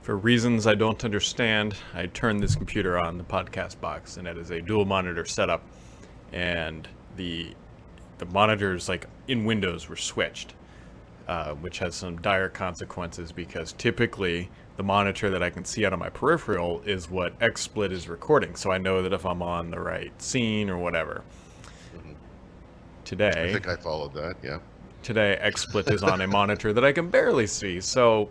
For reasons I don't understand, I turned this computer on, the podcast box, and it is a dual monitor setup. And the monitors, like in Windows, were switched, which has some dire consequences because typically the monitor that I can see out of my peripheral is what XSplit is recording. So I know that if I'm on the right scene or whatever. I Today, think I followed that. Yeah. today XSplit is on a monitor that I can barely see. So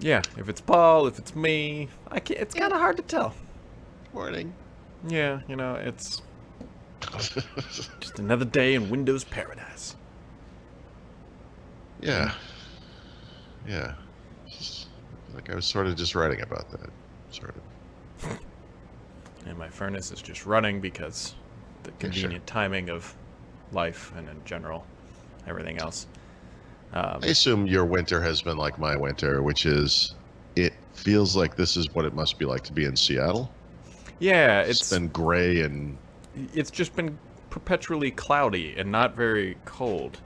yeah, if it's Paul, if it's me, it's kind of hard to tell. Morning. Yeah, it's just another day in Windows paradise. Yeah. Yeah. Like I was sort of just writing about that. Sort of. And my furnace is just running because the convenient timing of life and in general, everything else. I assume your winter has been like my winter, which is it feels like this is what it must be like to be in Seattle. Yeah, It's been gray and it's just been perpetually cloudy and not very cold.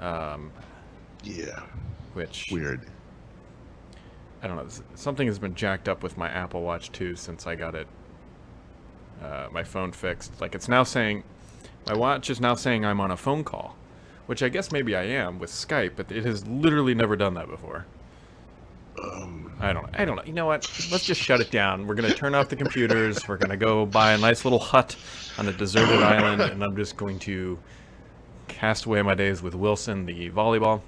yeah, Which weird. I don't know. Something has been jacked up with my Apple Watch 2 since I got it. My phone fixed. Like it's now saying, my watch is now saying I'm on a phone call, which I guess maybe I am with Skype, but it has literally never done that before. I don't know. You know what? Let's just shut it down. We're going to turn off the computers. We're going to go buy a nice little hut on a deserted island, and I'm just going to cast away my days with Wilson, the volleyball,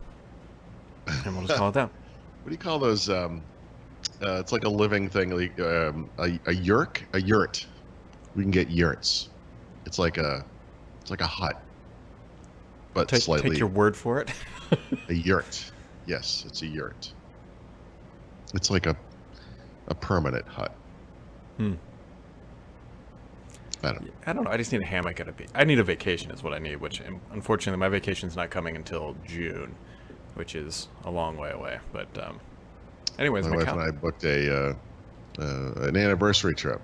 and we'll just call it that. What do you call those? It's like a living thing, like a yurt. A yurt. We can get yurts. It's like a hut, but slightly. Take your word for it. A yurt. Yes, it's a yurt. It's like a permanent hut. I don't know. I just need a hammock I need a vacation is what I need, which unfortunately my vacation's not coming until June, which is a long way away. But anyways, My wife and I booked an anniversary trip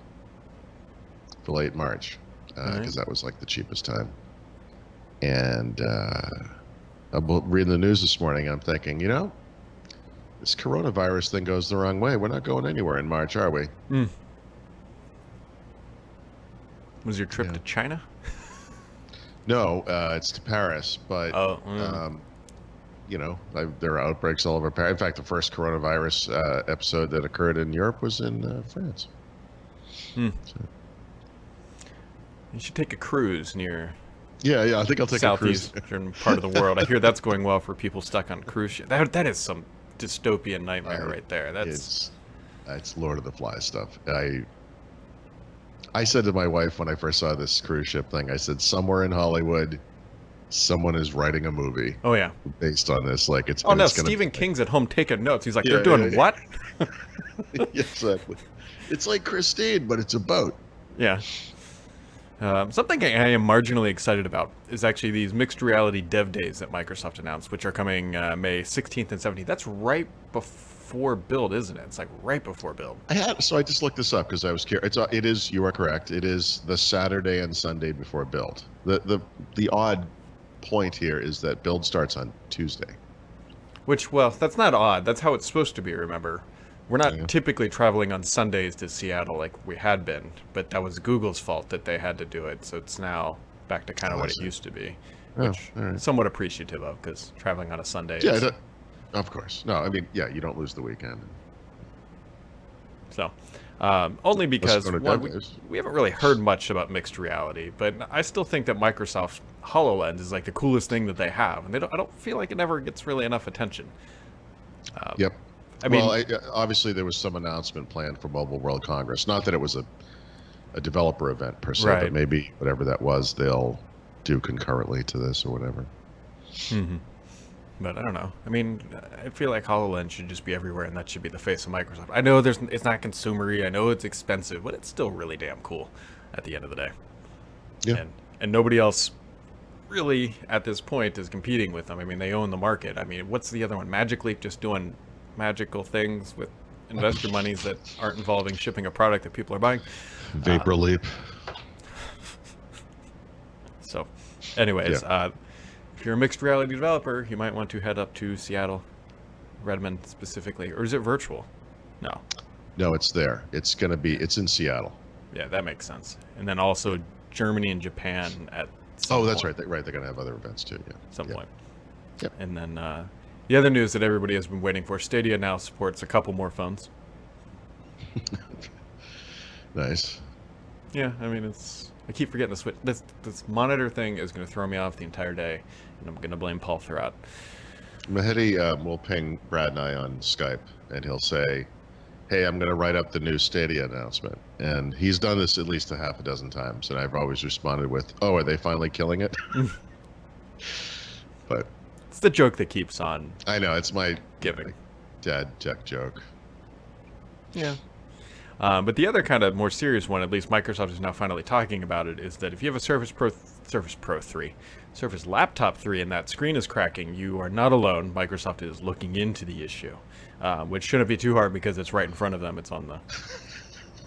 for late March because that was like the cheapest time. And I'm reading the news this morning. I'm thinking, this coronavirus thing goes the wrong way. We're not going anywhere in March, are we? Was your trip to China? No, it's to Paris. But, there are outbreaks all over Paris. In fact, the first coronavirus episode that occurred in Europe was in France. So. You should take a cruise near... Yeah, I think I'll take a cruise. Southeastern part of the world. I hear that's going well for people stuck on cruise ships. That is some dystopian nightmare right there. That's Lord of the Flies stuff. I said to my wife when I first saw this cruise ship thing, I said, somewhere in Hollywood, someone is writing a movie. Oh yeah, based on this. Like it's. Oh no, Stephen King's at home taking notes. He's like, they're doing what? Exactly. It's like Christine, but it's a boat. Yeah. Something I am marginally excited about is actually these mixed reality dev days that Microsoft announced, which are coming May 16th and 17th. That's right before Build, isn't it? It's like right before Build. So I just looked this up because I was curious. It is. You are correct. It is the Saturday and Sunday before Build. The odd point here is that Build starts on Tuesday. Which, well, that's not odd. That's how it's supposed to be. Remember. We're not typically traveling on Sundays to Seattle like we had been, but that was Google's fault that they had to do it. So it's now back to kind of what it used to be, which I'm somewhat appreciative of because traveling on a Sunday is... of course. No, I mean, you don't lose the weekend. So, only because we haven't really heard much about mixed reality, but I still think that Microsoft HoloLens is like the coolest thing that they have, and I don't feel like it ever gets really enough attention. Yep. Obviously there was some announcement planned for Mobile World Congress. Not that it was a developer event per se, but maybe whatever that was, they'll do concurrently to this or whatever. But I don't know. I mean, I feel like HoloLens should just be everywhere, and that should be the face of Microsoft. I know it's not consumery. I know it's expensive, but it's still really damn cool at the end of the day. Yeah. And nobody else really at this point is competing with them. I mean, they own the market. I mean, what's the other one? Magic Leap just doing magical things with investor monies that aren't involving shipping a product that people are buying. Vapor Leap. So, anyways, if you're a mixed reality developer, you might want to head up to Seattle Redmond specifically, or is it virtual? No. No, it's there. It's in Seattle. Yeah, that makes sense. And then also Germany and Japan at some Oh, that's point. right. They're going to have other events too. Yeah. Some Yeah. point. Yep. And then the other news that everybody has been waiting for: Stadia now supports a couple more phones. Nice. Yeah, I mean I keep forgetting to switch. This monitor thing is going to throw me off the entire day, and I'm going to blame Paul throughout. Mahedi will ping Brad and I on Skype, and he'll say, "Hey, I'm going to write up the new Stadia announcement." And he's done this at least a half a dozen times, and I've always responded with, "Oh, are they finally killing it?" But It's the joke that keeps on I know it's my giving. dad tech joke. Yeah. But the other kind of more serious one, at least Microsoft is now finally talking about it, is that if you have a Surface Laptop 3 and that screen is cracking, you are not alone. Microsoft is looking into the issue, which shouldn't be too hard because it's right in front of them. It's on the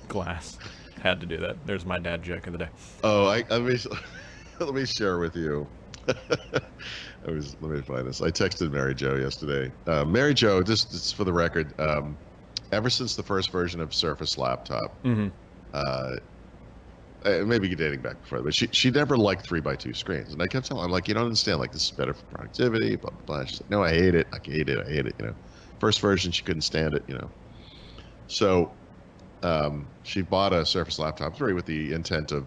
glass. Had to do that. There's my dad joke of the day. Oh, let me share with you. Let me find this. I texted Mary Jo yesterday. Mary Jo, just for the record, ever since the first version of Surface Laptop, maybe dating back before, but she never liked 3x2 screens, and I kept telling her, I'm like, you don't understand, like this is better for productivity, blah blah blah. She's like, no, I hate it. I hate it. You know, first version she couldn't stand it. You know, so she bought a Surface Laptop 3 with the intent of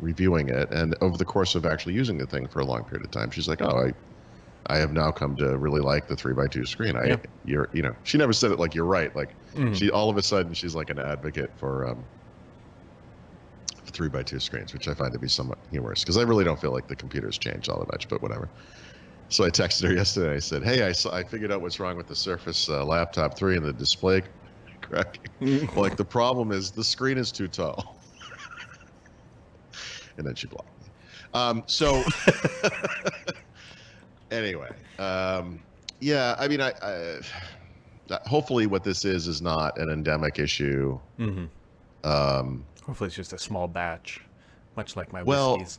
reviewing it, and over the course of actually using the thing for a long period of time, she's like, oh, I have now come to really like the 3x2 screen. You know, she never said it like you're right. Like she all of a sudden she's like an advocate for 3x2 screens, which I find to be somewhat humorous because I really don't feel like the computer's changed all that much, but whatever. So I texted her yesterday. I said, hey, I figured out what's wrong with the Surface Laptop 3 and the display cracking. Like the problem is the screen is too tall. And then she blocked me. So anyway, yeah, I mean, I hopefully what this is not an endemic issue. Hopefully it's just a small batch, much like my well, whiskeys.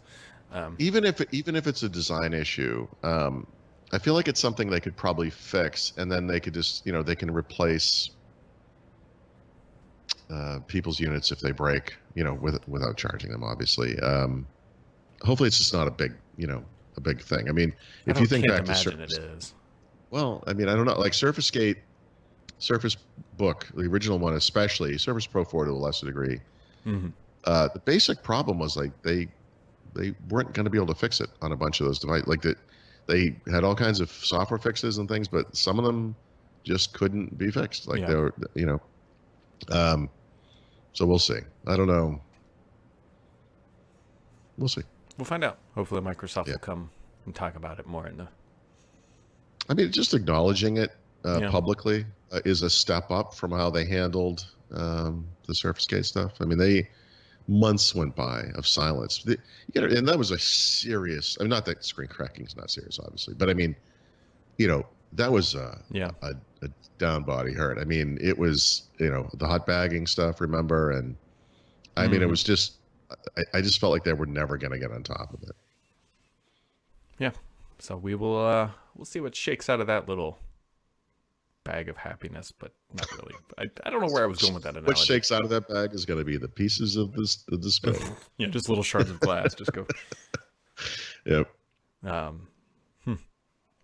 even if it's a design issue, I feel like it's something they could probably fix, and then they could just, you know, they can replace people's units if they break, you know, without charging them, obviously. Hopefully it's just not a big thing. I mean, if you think back to Surface, it is. well, I mean, I don't know, like Surface Book, the original one, especially Surface Pro 4 to a lesser degree. The basic problem was like they weren't going to be able to fix it on a bunch of those devices. Like that, they had all kinds of software fixes and things, but some of them just couldn't be fixed. Like they were, you know. So we'll see. I don't know. We'll see. We'll find out. Hopefully Microsoft will come and talk about it more in the... I mean, just acknowledging it publicly is a step up from how they handled the Surface Gate stuff. I mean, months went by of silence. And that was a serious... I mean, not that screen cracking is not serious, obviously. But I mean, you know, that was a down body hurt. I mean, it was, you know, the hot bagging stuff, remember? And I mean, it was just... I just felt like they were never going to get on top of it. Yeah. So we will we'll see what shakes out of that little bag of happiness, but not really. I don't know where I was going with that analogy. What shakes out of that bag is going to be the pieces of the skull. Yeah, just little shards of glass. Just go. Yep.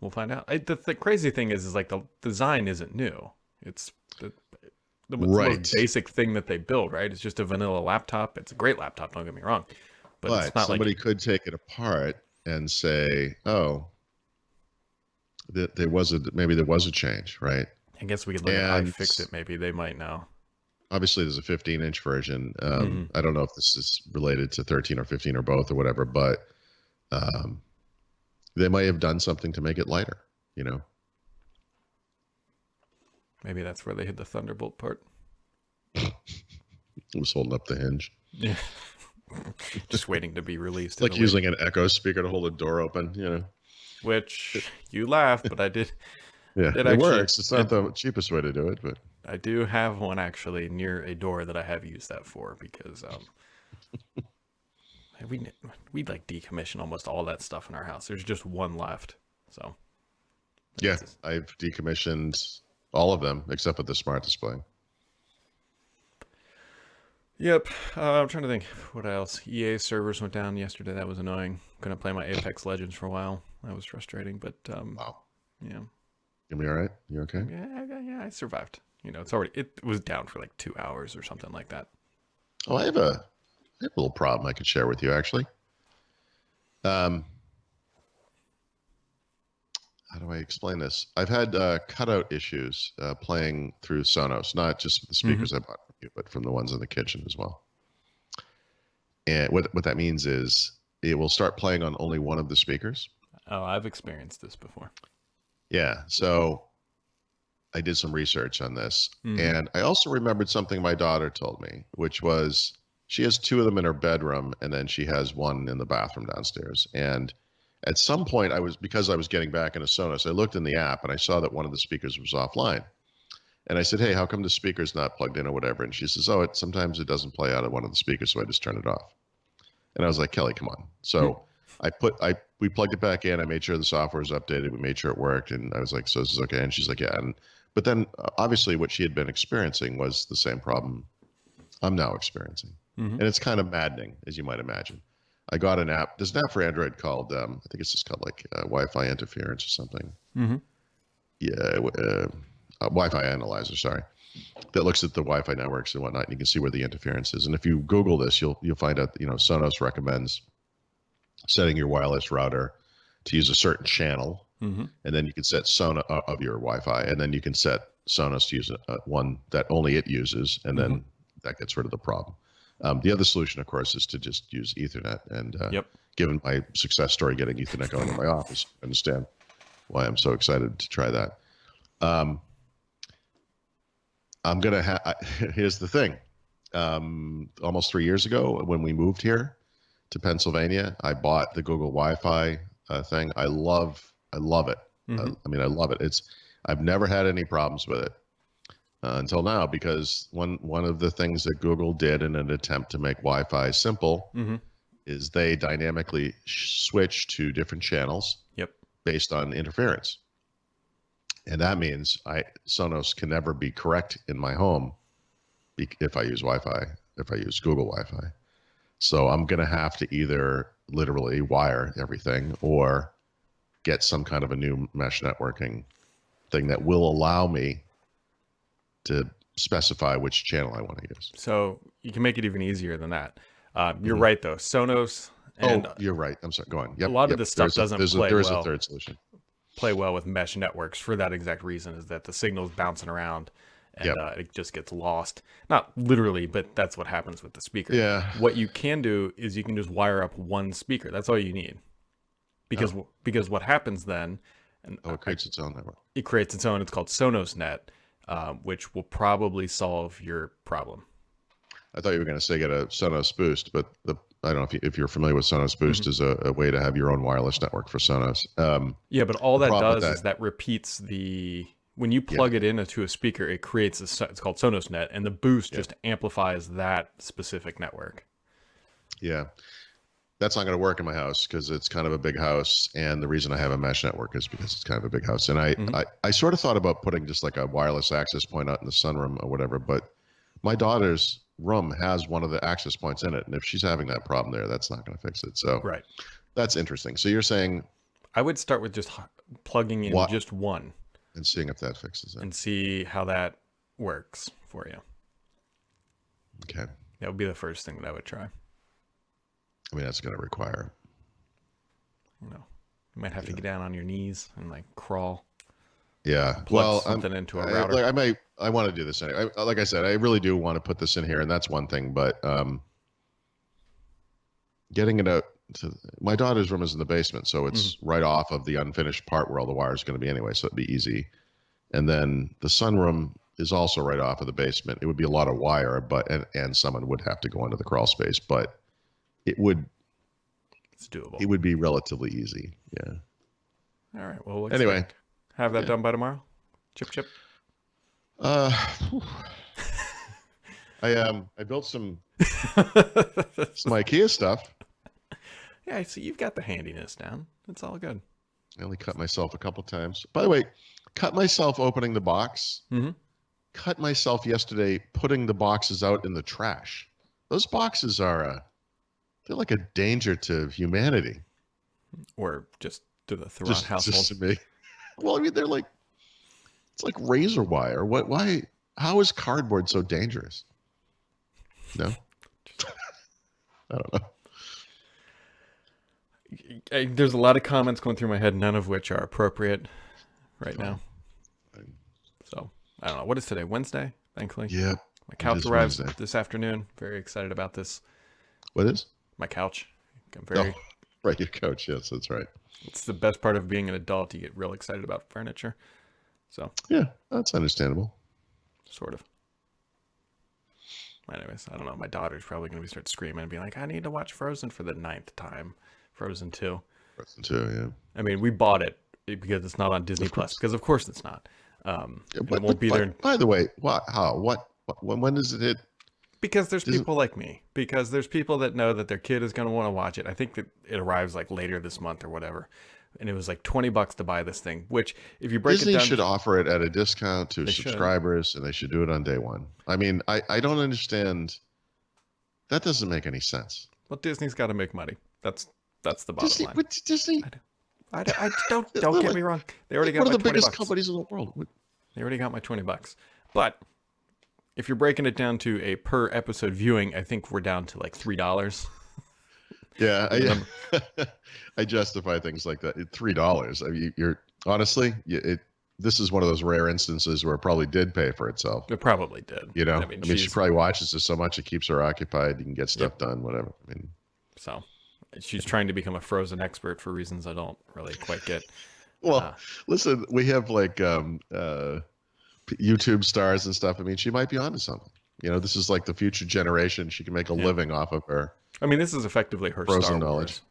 We'll find out. The crazy thing is like the design isn't new. It's the most basic thing that they build, right? It's just a vanilla laptop. It's a great laptop, don't get me wrong. But it's not somebody could take it apart and say, oh, maybe there was a change, right? I guess we could look at how you fix it. Maybe they might know. Obviously, there's a 15-inch version. I don't know if this is related to 13 or 15 or both or whatever, but they might have done something to make it lighter, you know? Maybe that's where they hit the Thunderbolt part. It was holding up the hinge. Yeah. Just waiting to be released. Like using an Echo speaker to hold a door open, you know? Which you laugh, but I did. Yeah, it works. It's not the cheapest way to do it, but I do have one actually near a door that I have used that for because we like decommission almost all that stuff in our house. There's just one left, so yeah, I've decommissioned All of them, except for the smart display. Yep. I'm trying to think what else. EA servers went down yesterday. That was annoying. Couldn't play my Apex Legends for a while. That was frustrating. But Wow. yeah, You be all right? You okay? yeah, I survived. It was down for like 2 hours or something like that. Oh, I have a little problem I could share with you, actually. Um, how do I explain this? I've had cutout issues playing through Sonos, not just the speakers I bought from you, but from the ones in the kitchen as well. And what that means is it will start playing on only one of the speakers. Oh, I've experienced this before. Yeah. So I did some research on this. And I also remembered something my daughter told me, which was she has two of them in her bedroom, and then she has one in the bathroom downstairs. And at some point, because I was getting back into Sonos, I looked in the app and I saw that one of the speakers was offline. And I said, "Hey, how come the speaker's not plugged in or whatever?" And she says, "Oh, sometimes it doesn't play out of one of the speakers, so I just turn it off." And I was like, "Kelly, come on." So we plugged it back in. I made sure the software was updated. We made sure it worked, and I was like, "So this is okay?" And she's like, "Yeah." But then obviously what she had been experiencing was the same problem I'm now experiencing, and it's kind of maddening, as you might imagine. I got an app. There's an app for Android called I think it's just called like Wi-Fi interference or something. Yeah, Wi-Fi analyzer. Sorry, that looks at the Wi-Fi networks and whatnot. And you can see where the interference is. And if you Google this, you'll find out. Sonos recommends setting your wireless router to use a certain channel, and then you can set Sonos of your Wi-Fi, and then you can set Sonos to use one that only it uses, and then that gets rid of the problem. The other solution, of course, is to just use Ethernet. And given my success story getting Ethernet going in my office, I understand why I'm so excited to try that. I'm gonna here's the thing. Almost 3 years ago, when we moved here to Pennsylvania, I bought the Google Wi-Fi thing. I love it. I mean, I love it. I've never had any problems with it until now, because one of the things that Google did in an attempt to make Wi-Fi simple is they dynamically switch to different channels based on interference. And that means Sonos can never be correct in my home if I use Wi-Fi, if I use Google Wi-Fi. So I'm going to have to either literally wire everything or get some kind of a new mesh networking thing that will allow me to specify which channel I want to use. So you can make it even easier than that. You're right, though. Sonos. And you're right. I'm sorry. Go on. Yep, a lot of this stuff doesn't play there is well. a third solution. Play well with mesh networks for that exact reason, is that the signal's bouncing around and it just gets lost. Not literally, but that's what happens with the speaker. Yeah. What you can do is you can just wire up one speaker. That's all you need. Because what happens then, it creates its own network. It creates its own. It's called Sonos Net, which will probably solve your problem. I thought you were going to say get a Sonos Boost, but I don't know if you're familiar with Sonos Boost is a way to have your own wireless network for Sonos. Yeah, but all that does is that repeats when you plug it into a speaker, it creates it's called Sonos Net, and the Boost just amplifies that specific network. Yeah. That's not going to work in my house because it's kind of a big house, and the reason I have a mesh network is because it's kind of a big house. And I sort of thought about putting just like a wireless access point out in the sunroom or whatever, but my daughter's room has one of the access points in it, and if she's having that problem there, that's not going to fix it. So that's interesting. So you're saying I would start with just plugging in just one and seeing if that fixes it, and see how that works for you. Okay, that would be the first thing that I would try. I mean, that's going to require, you might have to get down on your knees and like crawl. Yeah. Plug something into a router. I want to do this anyway. Like I said, I really do want to put this in here, and that's one thing. But getting it out to my daughter's room is in the basement, so it's right off of the unfinished part where all the wires are going to be anyway, so it'd be easy. And then the sunroom is also right off of the basement. It would be a lot of wire, and someone would have to go into the crawl space, but it's doable. It would be relatively easy. Yeah. All right. Well, anyway, have that done by tomorrow. Chip. I built some IKEA stuff. Yeah, I see you've got the handiness down. It's all good. I only cut myself a couple times. By the way, cut myself opening the box. Mm-hmm. Cut myself yesterday putting the boxes out in the trash. Those boxes are, they're like a danger to humanity. Or just to the Theron household. Just to me. Well, I mean, they're like, it's like razor wire. What? Why? How is cardboard so dangerous? No, I don't know. There's a lot of comments going through my head, none of which are appropriate right now. So I don't know. What is today? Wednesday, thankfully. Yeah. My couch arrives this afternoon. Very excited about this. What is? My couch. I'm very. Oh, right, your couch. Yes, that's right. It's the best part of being an adult. You get real excited about furniture. So. Yeah, that's understandable. Sort of. Anyways, I don't know. My daughter's probably going to start screaming and be like, I need to watch Frozen for the 9th time. Frozen 2. Frozen 2, yeah. I mean, we bought it because it's not on Disney Plus. Because of course it's not. It won't be there. By the way, when does it hit? Because there's people like me. Because there's people that know that their kid is going to want to watch it. I think that it arrives like later this month or whatever. And it was like $20 to buy this thing, which if you break Disney it down, should offer it at a discount to subscribers, and they should do it on day one. I mean, I don't understand. That doesn't make any sense. Well, Disney's got to make money. That's the bottom line. But Disney, I don't get me wrong. They already got one of the $20. biggest companies in the world. They already got my $20. But if you're breaking it down to a per episode viewing, I think we're down to like $3. Yeah, I justify things like that. $3. I mean, you're honestly, this is one of those rare instances where it probably did pay for itself. It probably did. You know, I mean she probably watches this so much it keeps her occupied. You can get stuff done, whatever. I mean, so she's trying to become a Frozen expert for reasons I don't really quite get. Well, listen, we have like YouTube stars and stuff. I mean, she might be onto something. You know, this is like the future generation. She can make a living off of her. I mean, this is effectively her Frozen Star Wars. knowledge.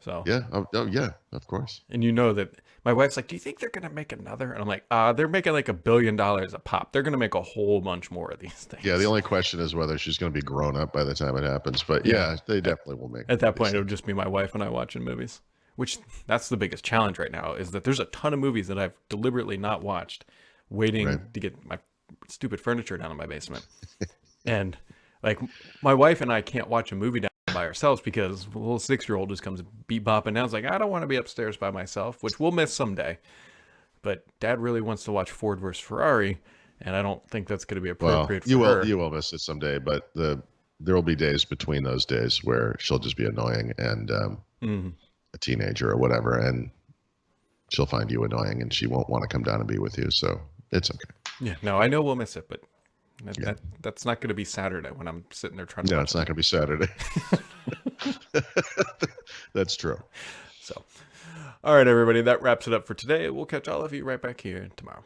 So yeah, oh yeah, of course. And you know that my wife's like, "Do you think they're gonna make another?" And I'm like, they're making like $1 billion a pop. They're gonna make a whole bunch more of these things." Yeah, the only question is whether she's going to be grown up by the time it happens. But yeah, they definitely will make. At that point, it would just be my wife and I watching movies. Which that's the biggest challenge right now is that there's a ton of movies that I've deliberately not watched, waiting to get my stupid furniture down in my basement. And like my wife and I can't watch a movie down by ourselves because the little 6-year-old just comes bebopping down. It's like, I don't want to be upstairs by myself, which we'll miss someday. But Dad really wants to watch Ford versus Ferrari, and I don't think that's going to be appropriate for her. You will miss it someday, but there will be days between those days where she'll just be annoying and a teenager or whatever, and she'll find you annoying, and she won't want to come down and be with you. So it's okay. Yeah, no, I know we'll miss it, but that's not going to be Saturday when I'm sitting there trying to. No, it's not going to be Saturday. That's true. So, all right, everybody, that wraps it up for today. We'll catch all of you right back here tomorrow.